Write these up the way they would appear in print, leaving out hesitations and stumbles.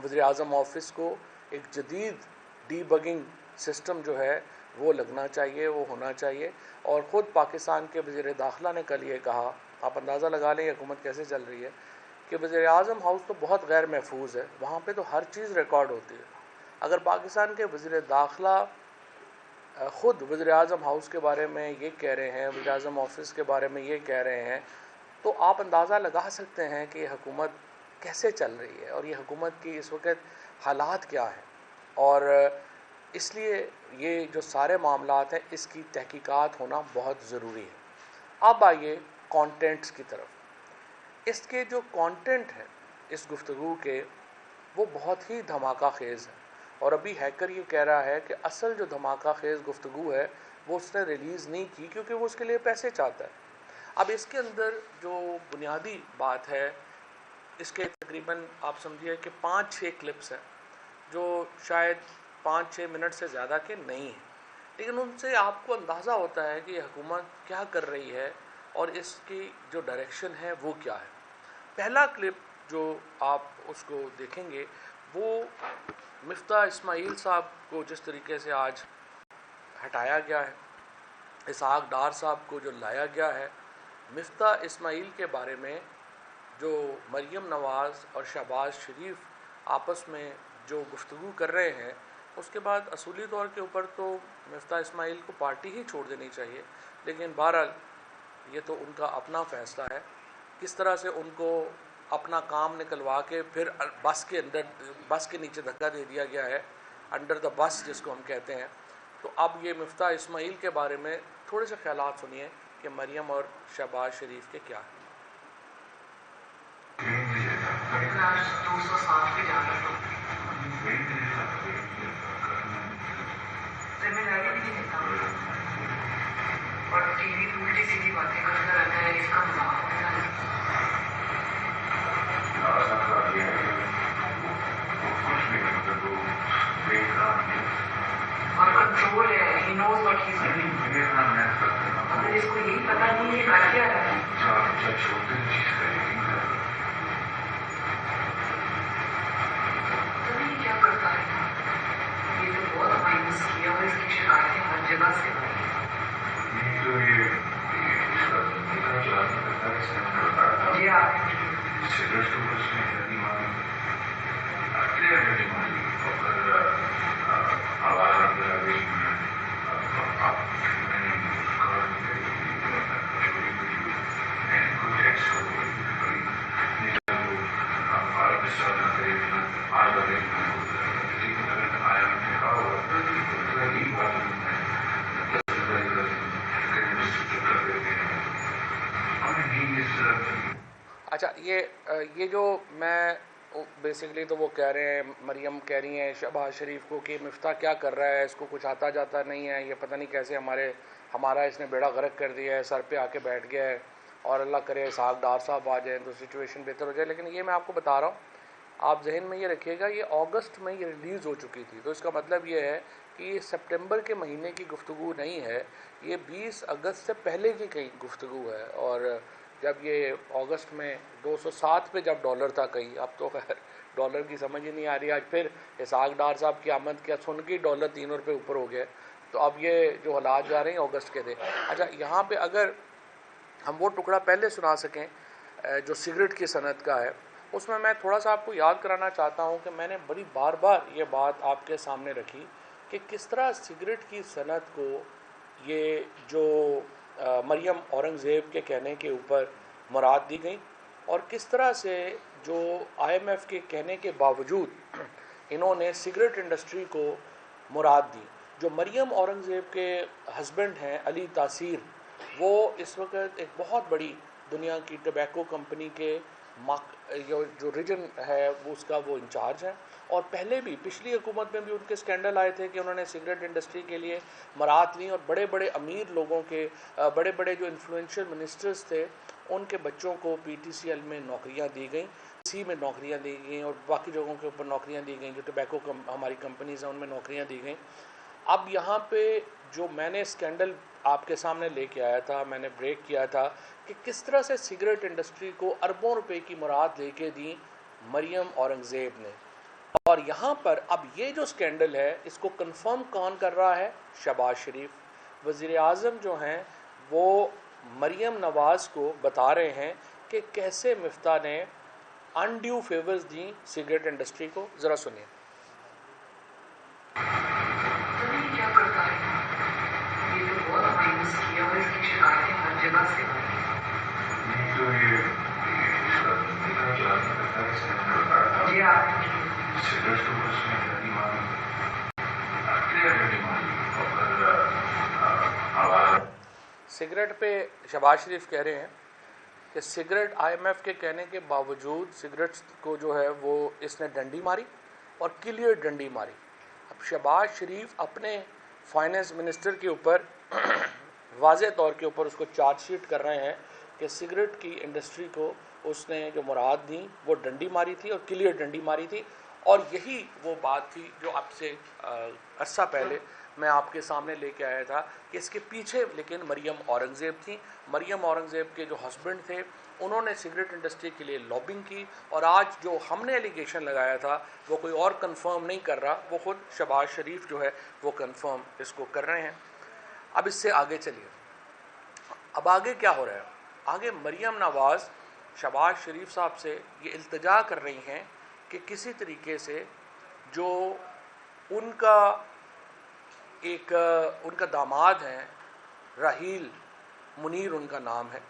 وزیر اعظم آفس کو ایک جدید ڈی بگنگ سسٹم جو ہے وہ لگنا چاہیے، وہ ہونا چاہیے. اور خود پاکستان کے وزیر داخلہ نے کل یہ کہا، آپ اندازہ لگا لیں حکومت کیسے چل رہی ہے، کہ وزیر اعظم ہاؤس تو بہت غیر محفوظ ہے، وہاں پہ تو ہر چیز ریکارڈ ہوتی ہے. اگر پاکستان کے وزیر داخلہ خود وزیر اعظم ہاؤس کے بارے میں یہ کہہ رہے ہیں، وزیر اعظم آفس کے بارے میں یہ کہہ رہے ہیں، تو آپ اندازہ لگا سکتے ہیں کہ یہ حکومت کیسے چل رہی ہے اور یہ حکومت کی اس وقت حالات کیا ہیں. اور اس لیے یہ جو سارے معاملات ہیں اس کی تحقیقات ہونا بہت ضروری ہے. اب آئیے کانٹینٹس کی طرف. اس کے جو کانٹینٹ ہے اس گفتگو کے وہ بہت ہی دھماکہ خیز ہے، اور ابھی ہیکر یہ کہہ رہا ہے کہ اصل جو دھماکہ خیز گفتگو ہے وہ اس نے ریلیز نہیں کی کیونکہ وہ اس کے لیے پیسے چاہتا ہے. اب اس کے اندر جو بنیادی بات ہے، اس کے تقریباً آپ سمجھیے کہ 5-6 کلپس ہیں جو شاید 5-6 منٹ سے زیادہ کے نہیں ہیں، لیکن ان سے آپ کو اندازہ ہوتا ہے کہ یہ حکومت کیا کر رہی ہے اور اس کی جو ڈائریکشن ہے وہ کیا ہے. پہلا کلپ جو آپ اس کو دیکھیں گے وہ مفتاح اسماعیل صاحب کو جس طریقے سے آج ہٹایا گیا ہے، اسحاق ڈار صاحب کو جو لایا گیا ہے، مفتاح اسماعیل کے بارے میں جو مریم نواز اور شہباز شریف آپس میں جو گفتگو کر رہے ہیں، اس کے بعد اصولی طور کے اوپر تو مفتاح اسماعیل کو پارٹی ہی چھوڑ دینی چاہیے، لیکن بہرحال یہ تو ان کا اپنا فیصلہ ہے. کس طرح سے ان کو اپنا کام نکلوا کے پھر بس کے نیچے دھکا دے دیا گیا ہے، انڈر دا بس جس کو ہم کہتے ہیں. تو اب یہ مفتاح اسماعیل کے بارے میں تھوڑے سے خیالات سنیے کہ مریم اور شہباز شریف کے کیا ہیں. اور ٹی وی الٹی سیدھی باتیں کرتا رہتا ہے، اس کا مذاق ہوتا ہے. اور کنٹرول ہے، ہی knows what he is doing. اگر اس کو یہی پتہ نہیں ہے کر کیا رہا ہے. پتہ نہیں کیا کرتا ہے. یہ تو بہت مایوس کیا اور اس کی شکایتیں ہر جگہ سے ہوئی. جی آپ اچھا، یہ جو میں بیسکلی تو وہ کہہ رہے ہیں، مریم کہہ رہی ہیں شہباز شریف کو کہ مفتاح کیا کر رہا ہے، اس کو کچھ آتا جاتا نہیں ہے، یہ پتہ نہیں کیسے ہمارا اس نے بیڑا غرق کر دیا ہے، سر پہ آ کے بیٹھ گیا ہے، اور اللہ کرے اسحاق ڈار صاحب آ جائیں تو سچویشن بہتر ہو جائے. لیکن یہ میں آپ کو بتا رہا ہوں، آپ ذہن میں یہ رکھیے گا، یہ اگست میں یہ ریلیز ہو چکی تھی، تو اس کا مطلب یہ ہے کہ یہ سپٹمبر کے مہینے کی گفتگو نہیں ہے، یہ 20 اگست سے پہلے کی کئی گفتگو ہے. اور جب یہ اگست میں 207 پہ جب ڈالر تھا کہیں، اب تو خیر ڈالر کی سمجھ ہی نہیں آ رہی. آج پھر اسحاق ڈار صاحب کی آمد کیا سن کے ڈالر 3 روپے اوپر ہو گیا. تو اب یہ جو حالات جا رہے ہیں اگست کے تھے. اچھا، یہاں پہ اگر ہم وہ ٹکڑا پہلے سنا سکیں جو سگریٹ کی صنعت کا ہے، اس میں تھوڑا سا آپ کو یاد کرانا چاہتا ہوں کہ میں نے بڑی بار یہ بات آپ کے سامنے رکھی کہ کس طرح سگریٹ کی صنعت کو یہ جو مریم اورنگزیب کے کہنے کے اوپر مراد دی گئی، اور کس طرح سے جو آئی ایم ایف کے کہنے کے باوجود انہوں نے سگریٹ انڈسٹری کو مراد دی. جو مریم اورنگزیب کے ہسبینڈ ہیں علی تاثیر، وہ اس وقت ایک بہت بڑی دنیا کی ٹبیکو کمپنی کے جو ریجن ہے اس کا وہ انچارج ہے، اور پہلے بھی پچھلی حکومت میں بھی ان کے اسکینڈل آئے تھے کہ انہوں نے سگریٹ انڈسٹری کے لیے مراد لی، اور بڑے بڑے امیر لوگوں کے بڑے بڑے جو انفلوئنشل منسٹرز تھے ان کے بچوں کو پی ٹی سی ایل میں نوکریاں دی گئیں، سی میں نوکریاں دی گئیں، اور باقی جگہوں کے اوپر نوکریاں دی گئیں، جو ٹبیکو ہماری کمپنیز ہیں ان میں نوکریاں دی گئیں. اب یہاں پہ جو میں نے اسکینڈل آپ کے سامنے لے کے آیا تھا، میں نے بریک کیا تھا کہ کس طرح سے سگریٹ انڈسٹری کو اربوں روپے کی مراد لے کے دی مریم اورنگزیب نے. اور یہاں پر اب یہ جو سکینڈل ہے اس کو کنفرم کون کر رہا ہے؟ شہباز شریف وزیر اعظم جو ہیں وہ مریم نواز کو بتا رہے ہیں کہ کیسے مفتاح نے انڈیو فیورز دیں سگریٹ انڈسٹری کو. ذرا سنیے. کیا کرتا ہے یہ تو بہت مایوس کیا اور اس کی شکایتیں ہر جگہ سے جی آپ سگریٹ پہ شہباز شریف کہہ رہے ہیں کہ سگریٹ آئی ایم ایف کے کہنے کے باوجود سگریٹ کو جو ہے وہ اس نے ڈنڈی ماری اور کلیئر ڈنڈی ماری. اب شہباز شریف اپنے فائنینس منسٹر کے اوپر واضح طور کے اوپر اس کو چارج شیٹ کر رہے ہیں کہ سگریٹ کی انڈسٹری کو اس نے جو مراد دیں وہ ڈنڈی ماری تھی اور کلیئر ڈنڈی ماری تھی. اور یہی وہ بات تھی جو اب سے عرصہ پہلے میں آپ کے سامنے لے کے آیا تھا کہ اس کے پیچھے لیکن مریم اورنگزیب تھیں. مریم اورنگزیب کے جو ہسبینڈ تھے انہوں نے سگریٹ انڈسٹری کے لیے لابنگ کی اور آج جو ہم نے ایلیگیشن لگایا تھا وہ کوئی اور کنفرم نہیں کر رہا, وہ خود شہباز شریف جو ہے وہ کنفرم اس کو کر رہے ہیں. اب اس سے آگے چلیے. اب آگے کیا ہو رہا ہے؟ آگے مریم نواز شہباز شریف صاحب سے یہ التجا کر رہی ہیں کہ کسی طریقے سے جو ان کا داماد ہیں راحیل منیر ان کا نام ہے,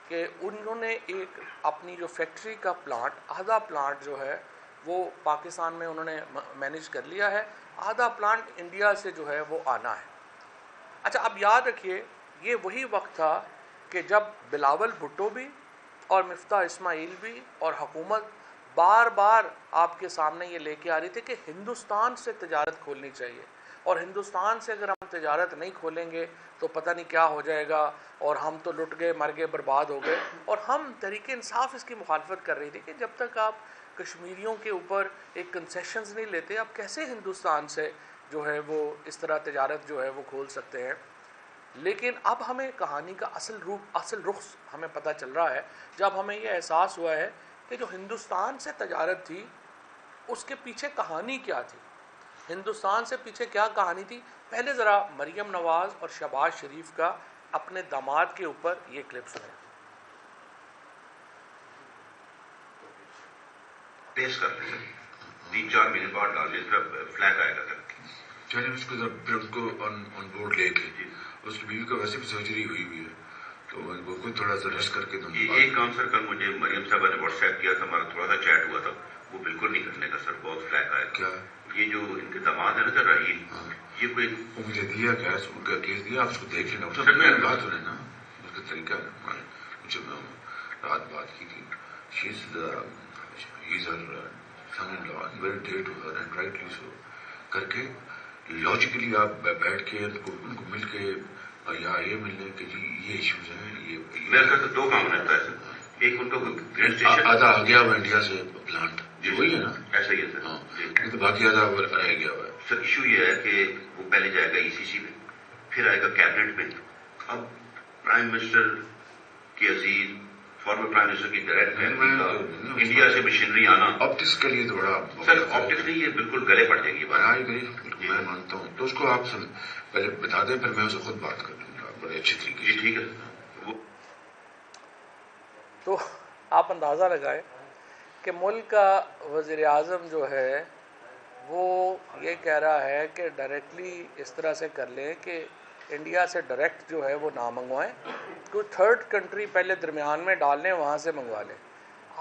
کہ انہوں نے ایک اپنی جو فیکٹری کا پلانٹ آدھا پلانٹ جو ہے وہ پاکستان میں انہوں نے مینیج کر لیا ہے, آدھا پلانٹ انڈیا سے جو ہے وہ آنا ہے. اچھا اب یاد رکھیے یہ وہی وقت تھا کہ جب بلاول بھٹو بھی اور مفتاح اسماعیل بھی اور حکومت بار بار آپ کے سامنے یہ لے کے آ رہی تھی کہ ہندوستان سے تجارت کھولنی چاہیے, اور ہندوستان سے اگر ہم تجارت نہیں کھولیں گے تو پتہ نہیں کیا ہو جائے گا اور ہم تو لٹ گئے مر گئے برباد ہو گئے. اور ہم تحریک انصاف اس کی مخالفت کر رہی تھی کہ جب تک آپ کشمیریوں کے اوپر ایک کنسیشنز نہیں لیتے آپ کیسے ہندوستان سے جو ہے وہ اس طرح تجارت جو ہے وہ کھول سکتے ہیں. لیکن اب ہمیں کہانی کا اصل رخ ہمیں پتہ چل رہا ہے جب ہمیں یہ احساس ہوا ہے کہ جو ہندوستان سے تجارت تھی اس کے پیچھے کہانی کیا تھی, ہندوستان سے پیچھے کیا کہانی تھی. پہلے ذرا مریم نواز اور شہباز شریف کا اپنے داماد کے اوپر یہ کلپ سنیں. ٹیسٹ کر لیں 3-4 مہینے بعد ڈال دیں, فلیگ آئے گا. چلیے اس کو پھر اس کو آن بورڈ لے کے اس کی بیوی کا ویسے بھی سرجری ہوئی ہوئی ہے تو وہ خود تھوڑا سا ریسٹ کر کے ایک کام سر کل مجھے مریم صاحبہ نے واٹس ایپ کیا تھا, ہمارا تھوڑا سا چیٹ ہوا تھا, وہ بالکل نہیں کرنے کا سر, بہت فلیگ آیا. کیا یہ جو ان کے داماد ہے نا سر راحیل, یہ کوئی وہ مجھے دیا گیس ان کا کیس دیا, آپ اس کو دیکھ لینا. سر میں بات ہو رہی نا اس کا طریقہ مجھے رات بات کی تھی. She is son in law, very dear to her and rightly so کر کے لاجیکلی آپ بیٹھ کے ان کو مل کے یا یہ ملنے کہ جی یہ ایشوز ہیں. یہ میرے خیال سے 2 کام رہتا ہے سر. ایک ان کو گرینڈ اسٹیشن آدھا آ گیا ہوا انڈیا سے پلانٹ جی وہی ہے نا, ایسا ہی ہے سر. نہیں تو باقی آدھا رہ گیا ہوا ہے. سر ایشو یہ ہے کہ وہ پہلے جائے گا ECC میں, پھر آئے گا کیبنٹ میں. اب پرائم منسٹر کی عزیز فارمر پرائم منسٹر کی ڈائریکٹ انڈیا سے مشینری آنا آپٹکس کے لیے تو بڑا سر آپٹکس نہیں, یہ بالکل گلے پڑ جائے گی بات. میں مانتا ہوں تو اس کو آپ پہلے بتا دیں, پھر میں اسے خود بات کر لوں گا بڑے اچھے طریقے جی ٹھیک ہے. تو آپ اندازہ لگائیں کہ ملک کا وزیر اعظم جو ہے وہ یہ کہہ رہا ہے کہ ڈائریکٹلی اس طرح سے کر لیں کہ انڈیا سے ڈائریکٹ جو ہے وہ نہ منگوائیں, کوئی تھرڈ کنٹری پہلے درمیان میں ڈال لیں, وہاں سے منگوا لیں.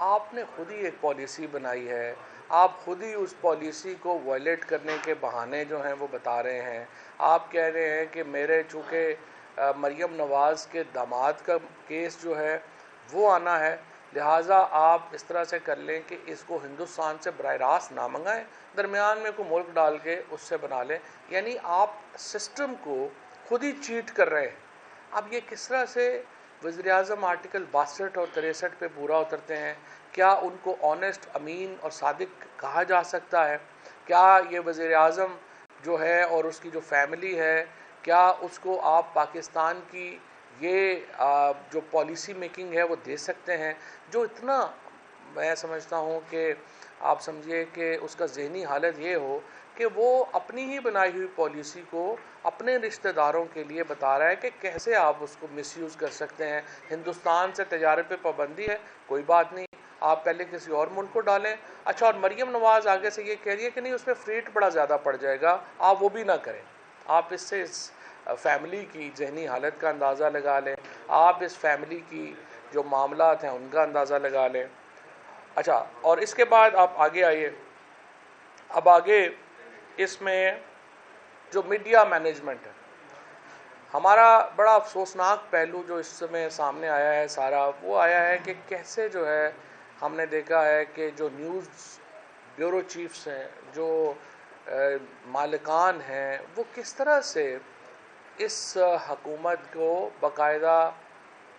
آپ نے خود ہی ایک پالیسی بنائی ہے, آپ خود ہی اس پالیسی کو وائلیٹ کرنے کے بہانے جو ہیں وہ بتا رہے ہیں. آپ کہہ رہے ہیں کہ میرے چونکہ مریم نواز کے داماد کا کیس جو ہے وہ آنا ہے, لہٰذا آپ اس طرح سے کر لیں کہ اس کو ہندوستان سے براہ راست نہ منگائیں, درمیان میں کوئی ملک ڈال کے اس سے بنا لیں. یعنی آپ سسٹم کو خود ہی چیٹ کر رہے ہیں. اب یہ کس طرح سے وزیر اعظم آرٹیکل 62 اور 63 پہ پورا اترتے ہیں؟ کیا ان کو آنیسٹ, امین اور صادق کہا جا سکتا ہے؟ کیا یہ وزیر اعظم جو ہے اور اس کی جو فیملی ہے, کیا اس کو آپ پاکستان کی یہ جو پالیسی میکنگ ہے وہ دے سکتے ہیں جو اتنا میں سمجھتا ہوں کہ آپ سمجھیے کہ اس کا ذہنی حالت یہ ہو کہ وہ اپنی ہی بنائی ہوئی پالیسی کو اپنے رشتہ داروں کے لیے بتا رہا ہے کہ کیسے آپ اس کو مس یوز کر سکتے ہیں. ہندوستان سے تجارت پہ پابندی ہے، کوئی بات نہیں، آپ پہلے کسی اور ملک کو ڈالیں. اچھا، اور مریم نواز آگے سے یہ کہہ رہی ہے کہ نہیں اس میں فریٹ بڑا زیادہ پڑ جائے گا، آپ وہ بھی نہ کریں. آپ اس سے اس فیملی کی ذہنی حالت کا اندازہ لگا لیں، آپ اس فیملی کی جو معاملات ہیں ان کا اندازہ لگا لیں. اچھا، اور اس کے بعد آپ آگے آئیے. اب آگے اس میں جو میڈیا مینجمنٹ ہے، ہمارا بڑا افسوسناک پہلو جو اس سمے سامنے آیا ہے سارا، وہ آیا ہے کہ کیسے جو ہے ہم نے دیکھا ہے کہ جو نیوز بیورو چیفز ہیں، جو مالکان ہیں، وہ کس طرح سے اس حکومت کو باقاعدہ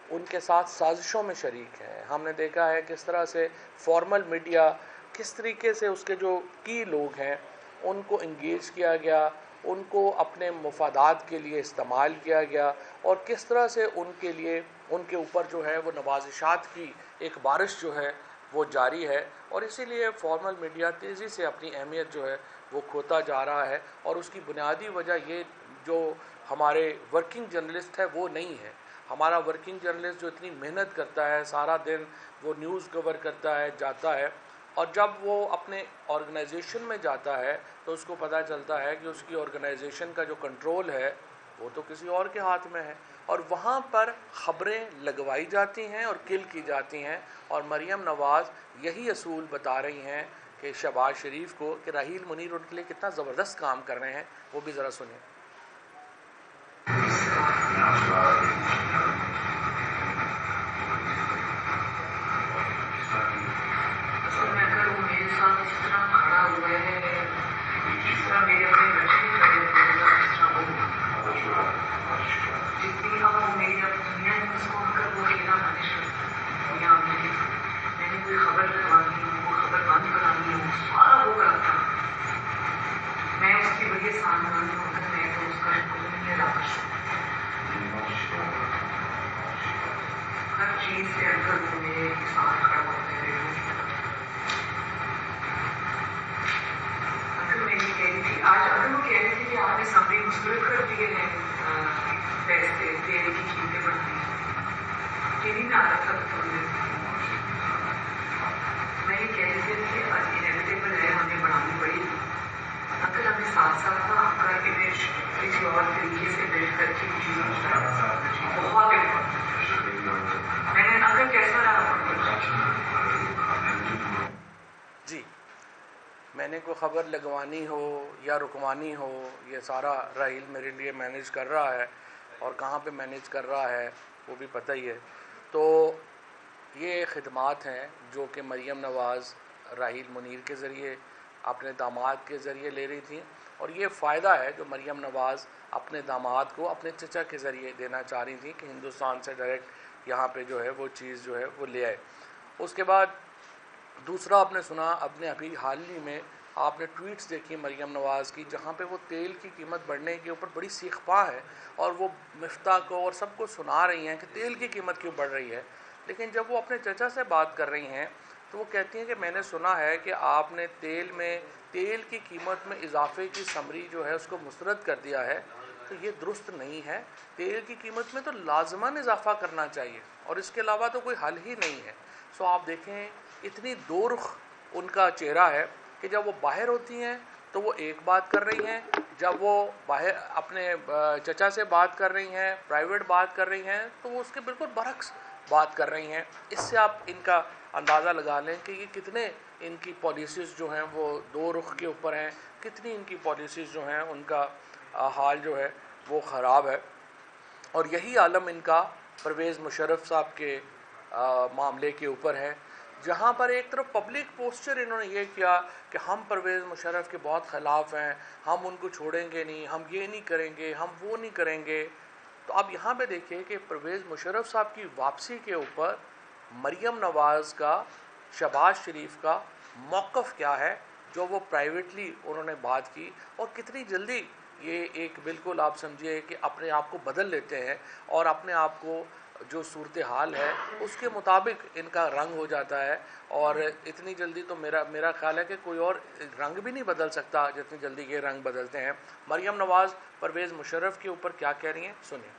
ان کے ساتھ سازشوں میں شریک ہیں. ہم نے دیکھا ہے کس طرح سے فارمل میڈیا، کس طریقے سے اس کے جو کی لوگ ہیں ان کو انگیج کیا گیا، ان کو اپنے مفادات کے لیے استعمال کیا گیا، اور کس طرح سے ان کے لیے ان کے اوپر جو ہے وہ نوازشات کی ایک بارش جو ہے وہ جاری ہے. اور اسی لیے فارمل میڈیا تیزی سے اپنی اہمیت جو ہے وہ کھوتا جا رہا ہے، اور اس کی بنیادی وجہ یہ جو ہمارے ورکنگ جرنلسٹ ہے وہ نہیں ہے. ہمارا ورکنگ جرنلسٹ جو اتنی محنت کرتا ہے، سارا دن وہ نیوز کور کرتا ہے، جاتا ہے، اور جب وہ اپنے آرگنائزیشن میں جاتا ہے تو اس کو پتہ چلتا ہے کہ اس کی آرگنائزیشن کا جو کنٹرول ہے وہ تو کسی اور کے ہاتھ میں ہے، اور وہاں پر خبریں لگوائی جاتی ہیں اور کل کی جاتی ہیں. اور مریم نواز یہی اصول بتا رہی ہیں کہ شہباز شریف کو کہ راحیل منیر ان کے لیے کتنا زبردست کام کر رہے ہیں. وہ بھی ذرا سنیں. جی، میں نے کوئی خبر لگوانی ہو یا رکوانی ہو، یہ سارا راحیل میرے لیے مینیج کر رہا ہے، اور کہاں پہ مینیج کر رہا ہے وہ بھی پتہ ہی ہے. تو یہ خدمات ہیں جو کہ مریم نواز راحیل منیر کے ذریعے اپنے داماد کے ذریعے لے رہی تھیں، اور یہ فائدہ ہے جو مریم نواز اپنے داماد کو اپنے چچا کے ذریعے دینا چاہ رہی تھیں کہ ہندوستان سے ڈائریکٹ یہاں پہ جو ہے وہ چیز جو ہے وہ لے آئے. اس کے بعد دوسرا آپ نے سنا، اپنے ابھی حال ہی میں آپ نے ٹویٹس دیکھی مریم نواز کی، جہاں پہ وہ تیل کی قیمت بڑھنے کے اوپر بڑی سیخ پا ہے، اور وہ مفتاح کو اور سب کو سنا رہی ہیں کہ تیل کی قیمت کیوں بڑھ رہی ہے. لیکن جب وہ اپنے چچا سے بات کر رہی ہیں تو وہ کہتی ہیں کہ میں نے سنا ہے کہ آپ نے تیل کی قیمت میں اضافے کی سمری جو ہے اس کو مسترد کر دیا ہے. تو یہ درست نہیں ہے. تیل کی قیمت میں تو لازماً اضافہ کرنا چاہیے، اور اس کے علاوہ تو کوئی حل ہی نہیں ہے. سو آپ دیکھیں اتنی دو رخ ان کا چہرہ ہے کہ جب وہ باہر ہوتی ہیں تو وہ ایک بات کر رہی ہیں، جب وہ باہر اپنے چچا سے بات کر رہی ہیں، پرائیویٹ بات کر رہی ہیں، تو وہ اس کے بالکل برعکس بات کر رہی ہیں. اس سے آپ ان کا اندازہ لگا لیں کہ یہ کتنے ان کی پالیسیز جو ہیں وہ دو رخ کے اوپر ہیں، کتنی ان کی پالیسیز جو ہیں ان کا حال جو ہے وہ خراب ہے. اور یہی عالم ان کا پرویز مشرف صاحب کے معاملے کے اوپر ہے، جہاں پر ایک طرف پبلک پوسچر انہوں نے یہ کیا کہ ہم پرویز مشرف کے بہت خلاف ہیں، ہم ان کو چھوڑیں گے نہیں، ہم یہ نہیں کریں گے، ہم وہ نہیں کریں گے. تو اب یہاں پہ دیکھیں کہ پرویز مشرف صاحب کی واپسی کے اوپر مریم نواز کا، شہباز شریف کا موقف کیا ہے، جو وہ پرائیویٹلی انہوں نے بات کی، اور کتنی جلدی یہ ایک بالکل آپ سمجھیے کہ اپنے آپ کو بدل لیتے ہیں اور اپنے آپ کو جو صورتحال ہے اس کے مطابق ان کا رنگ ہو جاتا ہے، اور اتنی جلدی تو میرا خیال ہے کہ کوئی اور رنگ بھی نہیں بدل سکتا جتنی جلدی یہ رنگ بدلتے ہیں۔ مریم نواز پرویز مشرف کے اوپر کیا کہہ رہی ہیں، سنیں۔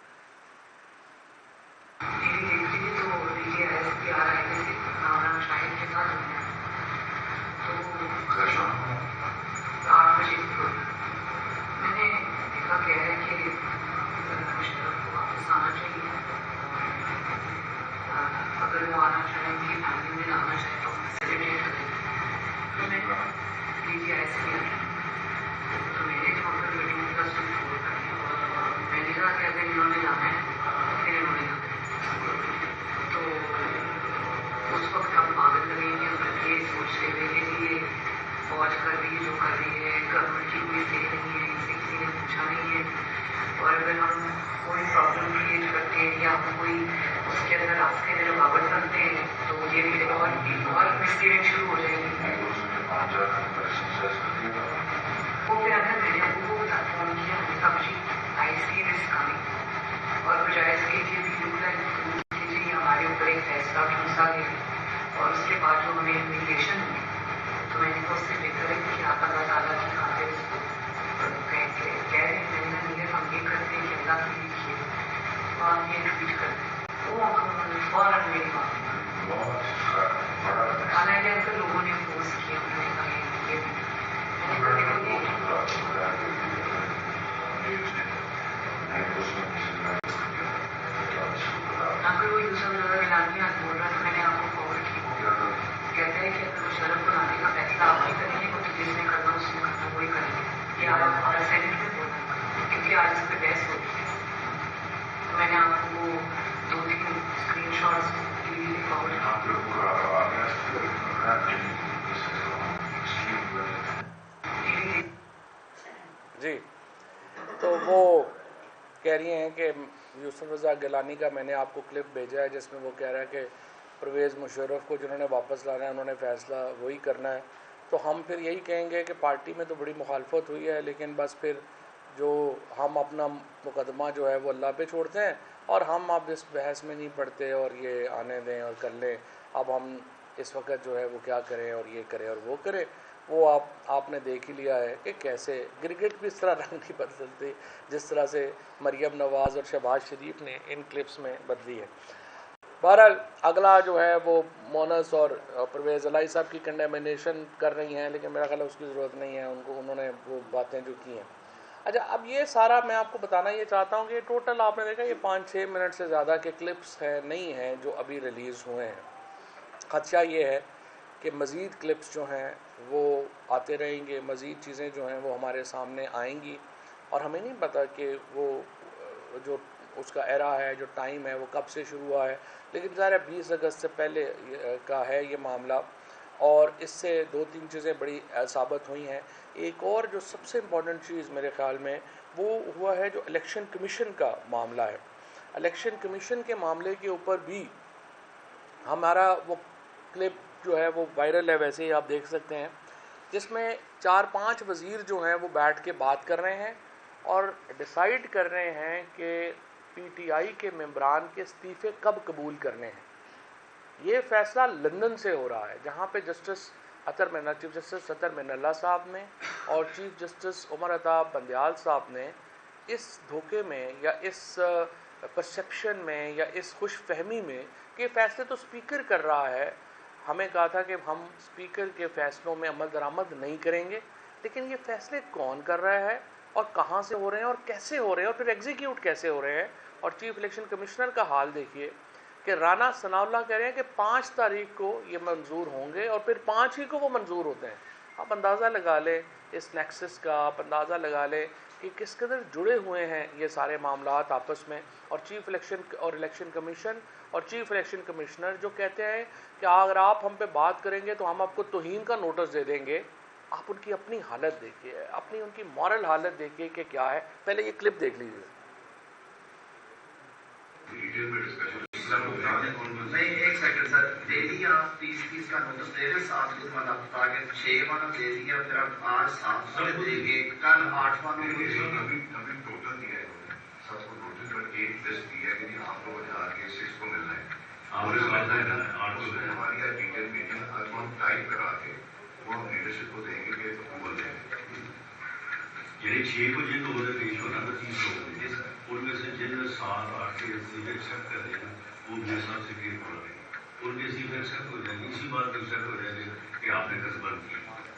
اگر وہ آنا چاہیں کہ فیملی میں آنا چاہیں تو فیسیلیٹیٹ کریں، تو میں لیجیے ایسے ہی تو میرے جو اگر ویڈنگ کا فور کریں، میں نے کہا کہ اگر انہوں نے جانا ہے پھر انہوں نے جانا ہے، تو اس وقت ہم پاگل لگیں گے اور یہ سوچ رہے تھے کہ یہ فوج کر رہی ہے جو کر رہی ہے، گورنمنٹ کی کوئی صحیح نہیں ہے، اسے کسی نے پوچھا نہیں ہے، اور اگر ہم کوئی پرابلم کریٹ کرتے ہیں یا ہم کوئی اس کے اندر راستے میں رکاوٹ بنتے ہیں تو یہ بھی اور مسٹیریٹ شروع ہو جائیں گی۔ وہ پھر اگر میں نے آپ کو فون کیا ہمیشہ آئی سی دس کمنگ، اور بجائے اس کے یہ بھی لک لائک کہ ہمارے اوپر ایک فیصلہ ٹھونسا گیا، اور اس کے بعد جو ہمیں امیگریشن ہوئی تو میں نے تو اس سے بہتر ہے کہ آپ اللہ تعالیٰ کی خاطر اس کو کہہ رہے ہیں، میں نے یہ ہم یہ کرتے ہیں کہ اللہ کے لیے تو آپ یہ ٹویٹ کرتے ہیں، وہ فوراً میری بات حالانکہ اکثر لوگوں نے پوسٹ کیا، انہوں نے کہا یہ اگر وہ یوسف گیلانی بول رہا ہے، میں نے آپ کو فارورڈ کیا، کہتا ہے کہ اگر مشرف کو لانے کا فیصلہ آپ ہی کریں گے تو جس نے کرنا اس نے کرنا وہی کریں گے، یہ آپ اور سینٹ میں بولنا، کیونکہ آج اس پہ بحث ہوتی ہے۔ تو میں نے آپ کو وہ 2-3 اسکرین شاٹس فارورڈ جی، تو وہ کہہ رہی ہیں کہ یوسف رضا گیلانی کا میں نے آپ کو کلپ بھیجا ہے جس میں وہ کہہ رہا ہے کہ پرویز مشرف کو جنہوں نے واپس لانا ہے انہوں نے فیصلہ وہی کرنا ہے۔ تو ہم پھر یہی کہیں گے کہ پارٹی میں تو بڑی مخالفت ہوئی ہے، لیکن بس پھر جو ہم اپنا مقدمہ جو ہے وہ اللہ پہ چھوڑتے ہیں، اور ہم اب اس بحث میں نہیں پڑتے اور یہ آنے دیں اور کر لیں۔ اب ہم اس وقت جو ہے وہ کیا کریں اور یہ کریں اور وہ کریں، وہ آپ نے دیکھ ہی لیا ہے کہ کیسے گرگٹ بھی اس طرح رنگ نہیں بدلتی جس طرح سے مریم نواز اور شہباز شریف نے ان کلپس میں بدلی ہے۔ بہرحال اگلا جو ہے وہ مونس اور پرویز الہی صاحب کی کنڈیمنیشن کر رہی ہیں، لیکن میرا خیال ہے اس کی ضرورت نہیں ہے، انہوں نے وہ باتیں جو کی ہیں۔ اچھا، اب یہ سارا میں آپ کو بتانا یہ چاہتا ہوں کہ ٹوٹل آپ نے دیکھا یہ 5-6 منٹ سے زیادہ کے کلپس ہیں نہیں ہیں جو ابھی ریلیز ہوئے ہیں۔ خدشہ یہ ہے کہ مزید کلپس جو ہیں وہ آتے رہیں گے، مزید چیزیں جو ہیں وہ ہمارے سامنے آئیں گی، اور ہمیں نہیں پتہ کہ وہ جو اس کا ایرا ہے، جو ٹائم ہے، وہ کب سے شروع ہوا ہے، لیکن ظاہر ہے 20 اگست سے پہلے کا ہے یہ معاملہ، اور اس سے 2-3 چیزیں بڑی ثابت ہوئی ہیں۔ ایک اور جو سب سے امپورٹنٹ چیز میرے خیال میں وہ ہوا ہے جو الیکشن کمیشن کا معاملہ ہے۔ الیکشن کمیشن کے معاملے کے اوپر بھی ہمارا وہ کلپ جو ہے وہ وائرل ہے، ویسے ہی آپ دیکھ سکتے ہیں، جس میں 4-5 وزیر جو ہیں وہ بیٹھ کے بات کر رہے ہیں اور ڈیسائیڈ کر رہے ہیں کہ پی ٹی آئی کے ممبران کے استعفے کب قبول کرنے ہیں۔ یہ فیصلہ لندن سے ہو رہا ہے، جہاں پہ چیف جسٹس اطہر من اللہ صاحب نے اور چیف جسٹس عمر عطا بندیال صاحب نے اس دھوکے میں یا اس پرسیپشن میں یا اس خوش فہمی میں کہ فیصلے تو اسپیکر کر رہا ہے، ہمیں کہا تھا کہ ہم اسپیکر کے فیصلوں میں عمل درآمد نہیں کریں گے، لیکن یہ فیصلے کون کر رہا ہے اور کہاں سے ہو رہے ہیں اور کیسے ہو رہے ہیں اور پھر ایگزیکیوٹ کیسے ہو رہے ہیں۔ اور چیف الیکشن کمشنر کا حال دیکھیے کہ رانا ثناء اللہ کہہ رہے ہیں کہ 5 تاریخ کو یہ منظور ہوں گے اور پھر 5 ہی کو وہ منظور ہوتے ہیں۔ آپ اندازہ لگا لیں اس نیکسس کا، آپ اندازہ لگا لیں کہ کس قدر جڑے ہوئے ہیں یہ سارے معاملات آپس میں، اور چیف الیکشن کمیشن اور چیف الیکشن کمشنر جو کہتے ہیں کہ اگر آپ ہم پہ بات کریں گے تو ہم آپ کو توہین کا نوٹس دے دیں گے۔ آپ ان کی اپنی حالت دیکھیے، ان کی مورل حالت دیکھیے کہ کیا ہے۔ پہلے یہ کلپ دیکھ لیجیے۔ نہیں، ایک سیکنڈ سر، دے دیا آپ 30 کا نوٹس دے رہے، 7 کو تاکہ 6 والا دے دیا، پھر اب آج 7 دے گے، کل 8 والا دے گے۔ سب کو نوٹس پر ایک لسٹ دی ہے کہ جی آپ لوگوں نے آ کے 6 کو ملنا ہے. ہماری ڈیٹیل میٹنگ آج ہم ٹائپ کرا کے وہ ہم لیڈرشپ کو دیں گے کہ اپروول دیں گے. یعنی 6 بجے تو ادھر پیش ہونا تھا 30 لوگ ان میں سے جن 7 8 کے سیٹیں ایکسیپٹ کر دیں گے وہ میرے حساب سے کلیئر ہو رہے ہیں ان کے سیٹیں ایکسیپٹ ہو جائیں گی. اسی بات پہ ایکسیپٹ ہو جائے گا کہ آپ نے قصبہ کی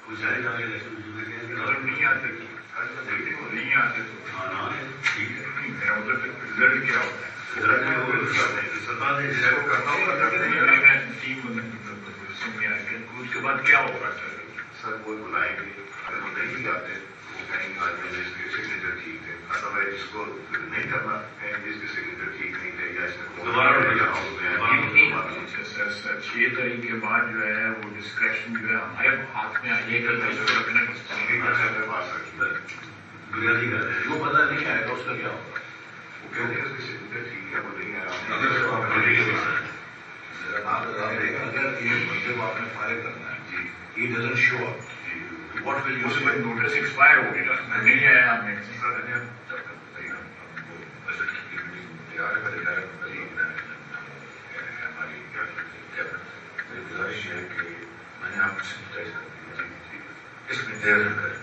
وہ چاہے جا کے الیکشن میں کہیں گے اگر نہیں آتے تو نہیں آتے تو ہاں ٹھیک ہے. میرا مطلب رزلٹ کیا ہوتا ہے؟ اس کے بعد کیا ہوگا سر؟ وہ بلائیں گے اگر وہ نہیں بھی آتے وہ کہیں گے آج میں اس کے سگنیچر ٹھیک ہے ادروائز اس کو نہیں کرنا کہیں گے اس کے سگنیچر ٹھیک نہیں تھے یا اس نے سر 6 تاریخ کے بعد جو ہے وہ ڈسکریشن جو ہے ہمارے ہاتھ میں آئیے کر بنیادی بات ہے وہ پتہ نہیں آئے گا اس کا کیا ہوگا. وہ کہتے ہیں اس کی سگنیچر ٹھیک ہے وہ نہیں آیا. اگر یہ مطلب آپ نے فائل کرنا ہے جی he doesn't show up جی what will you say notice expire ہو گیا نہیں آیا ہم نے تیار کر دیا ہماری میری گزارش ہے کہ میں نے آپ کو سمجھائز کر دیا اس میں دیر نہ کریں.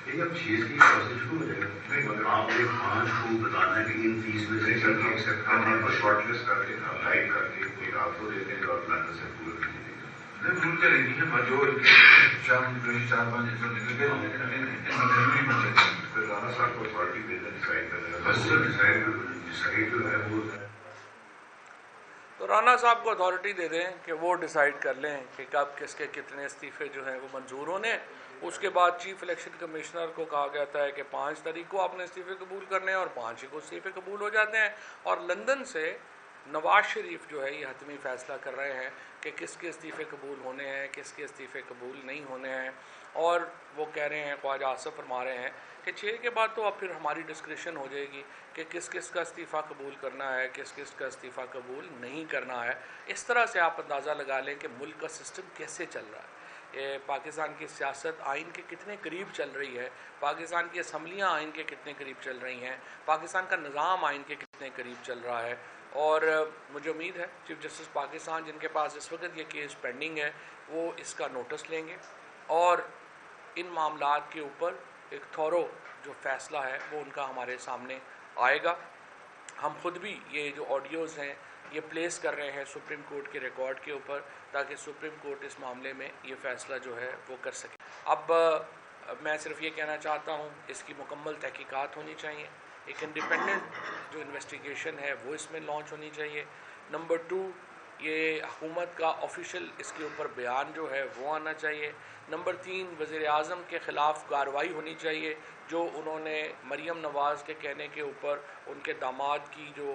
یہ اب 6 کی پروسیس شروع ہو جائے گا. نہیں مگر آپ نے 5 کو بتانا ہے کہ ان 30 میں سے شارٹ لسٹ کر کے ٹائپ کر کے ایک آپ کو دیتے ہیں اور پلان سے پورا کر دیتے ہیں. بھول کر نہیں ہے جو 4-5 نکل گئے پھر رانا صاحب کو اتھارٹی دینا ڈسائڈ کرنے ڈسائڈ جو ہے وہ تو رانا صاحب کو اتھارٹی دے دیں کہ وہ ڈیسائیڈ کر لیں کہ کب کس کے کتنے استعفے جو ہیں وہ منظور ہونے. اس کے بعد چیف الیکشن کمشنر کو کہا جاتا ہے کہ 5 تاریخ کو آپ نے استعفے قبول کرنے ہیں اور 5 کو استعفے قبول ہو جاتے ہیں. اور لندن سے نواز شریف جو ہے یہ حتمی فیصلہ کر رہے ہیں کہ کس کے استعفے قبول ہونے ہیں کس کے استعفے قبول نہیں ہونے ہیں. اور وہ کہہ رہے ہیں خواجہ آصف فرما رہے ہیں کہ 6 کے بعد تو اب پھر ہماری ڈسکریشن ہو جائے گی کہ کس کس کا استعفیٰ قبول کرنا ہے کس کس کا استعفیٰ قبول نہیں کرنا ہے. اس طرح سے آپ اندازہ لگا لیں کہ ملک کا سسٹم کیسے چل رہا ہے. پاکستان کی سیاست آئین کے کتنے قریب چل رہی ہے. پاکستان کی اسمبلیاں آئین کے کتنے قریب چل رہی ہیں. پاکستان کا نظام آئین کے کتنے قریب چل رہا ہے. اور مجھے امید ہے چیف جسٹس پاکستان جن کے پاس اس وقت یہ کیس پینڈنگ ہے وہ اس کا نوٹس لیں گے اور ان معاملات کے اوپر ایک تھورو جو فیصلہ ہے وہ ان کا ہمارے سامنے آئے گا. ہم خود بھی یہ جو آڈیوز ہیں یہ پلیس کر رہے ہیں سپریم کورٹ کے ریکارڈ کے اوپر تاکہ سپریم کورٹ اس معاملے میں یہ فیصلہ جو ہے وہ کر سکے. اب میں صرف یہ کہنا چاہتا ہوں اس کی مکمل تحقیقات ہونی چاہیے. ایک انڈیپینڈنٹ جو انویسٹیگیشن ہے وہ اس میں لانچ ہونی چاہیے. نمبر 2 یہ حکومت کا آفیشیل اس کے اوپر بیان جو ہے وہ آنا چاہیے. نمبر 3 وزیر اعظم کے خلاف کارروائی ہونی چاہیے جو انہوں نے مریم نواز کے کہنے کے اوپر ان کے داماد کی جو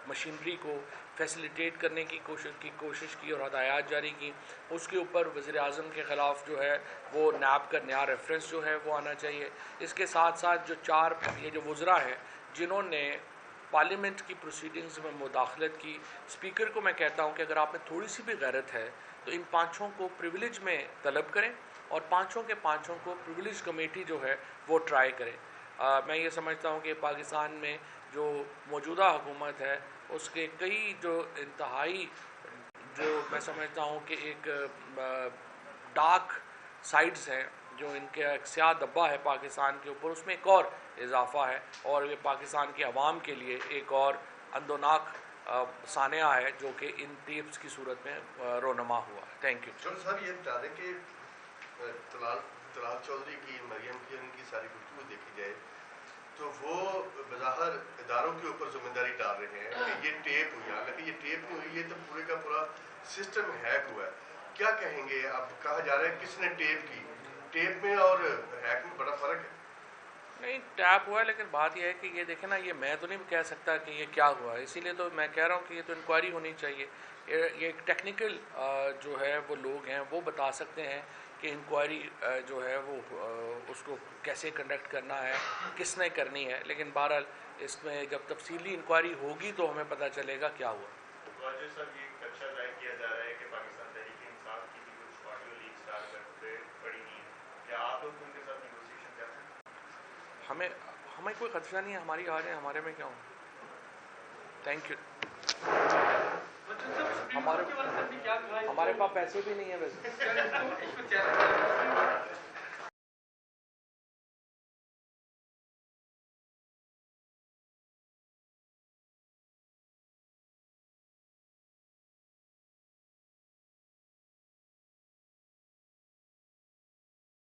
مشینری کو فیسیلیٹیٹ کرنے کی کوشش کی اور ہدایات جاری کی اس کے اوپر وزیر اعظم کے خلاف جو ہے وہ نیب کا نیا ریفرنس جو ہے وہ آنا چاہیے. اس کے ساتھ ساتھ جو 4 یہ جو وزراء ہیں جنہوں نے پارلیمنٹ کی پروسیڈنگز میں مداخلت کی اسپیکر کو میں کہتا ہوں کہ اگر آپ میں تھوڑی سی بھی غیرت ہے تو ان 5 کو پریویلیج میں طلب کریں اور 5 کے 5 کو پریویلیج کمیٹی جو ہے وہ ٹرائی کرے. میں یہ سمجھتا ہوں کہ پاکستان میں جو موجودہ حکومت ہے اس کے کئی جو انتہائی جو میں سمجھتا ہوں کہ ایک ڈارک سائڈز ہیں جو ان کا ایک سیاہ دبا ہے پاکستان کے اوپر اس میں ایک اور اضافہ ہے اور یہ پاکستان کے عوام کے لیے ایک اور اندوناک سانحہ ہے جو کہ ان ٹیپس کی صورت میں رونما ہوا ہے. Thank you. ڈاکٹر صاحب یہ بتا دیں کہ طلال چودھری کی مریم کی ان کی ساری گفتگو دیکھی جائے تو وہ بظاہر اداروں کے اوپر ذمہ داری ڈال رہے ہیں کہ یہ ٹیپ ہوئی. حالانکہ یہ ٹیپ نہیں ہوئی, یہ تو پورے کا پورا سسٹم ہیک ہوا ہے. کیا کہیں گے؟ اب کہا جا رہا ہے کس نے ٹیپ کی, ٹیپ میں اور ہیک میں بڑا فرق ہے. نہیں ٹیپ ہوا ہے لیکن بات یہ ہے کہ یہ دیکھیں نا یہ میں تو نہیں کہہ سکتا کہ یہ کیا ہوا ہے, اسی لیے تو میں کہہ رہا ہوں کہ یہ تو انکوائری ہونی چاہیے. یہ ایک ٹیکنیکل جو ہے وہ لوگ ہیں وہ بتا سکتے ہیں کہ انکوائری جو ہے وہ اس کو کیسے کنڈکٹ کرنا ہے کس نے کرنی ہے. لیکن بہرحال اس میں جب تفصیلی انکوائری ہوگی تو ہمیں پتہ چلے گا کیا ہوا. واجد صاحب یہ خدشہ ظاہر کیا جا رہا ہے کہ پاکستان تحریک انصاف کی بھی کچھ آڈیو لیکس ڈال کر پڑی نہیں ہے. کیا آپ لوگ ان کے ساتھ نیگوسیشن کرتے ہیں؟ ہمیں کوئی خدشہ نہیں ہے, ہماری آ جائیں, ہمارے میں کیا ہوں. Thank you. ہمارے پاس پیسے بھی نہیں ہیں ویسے.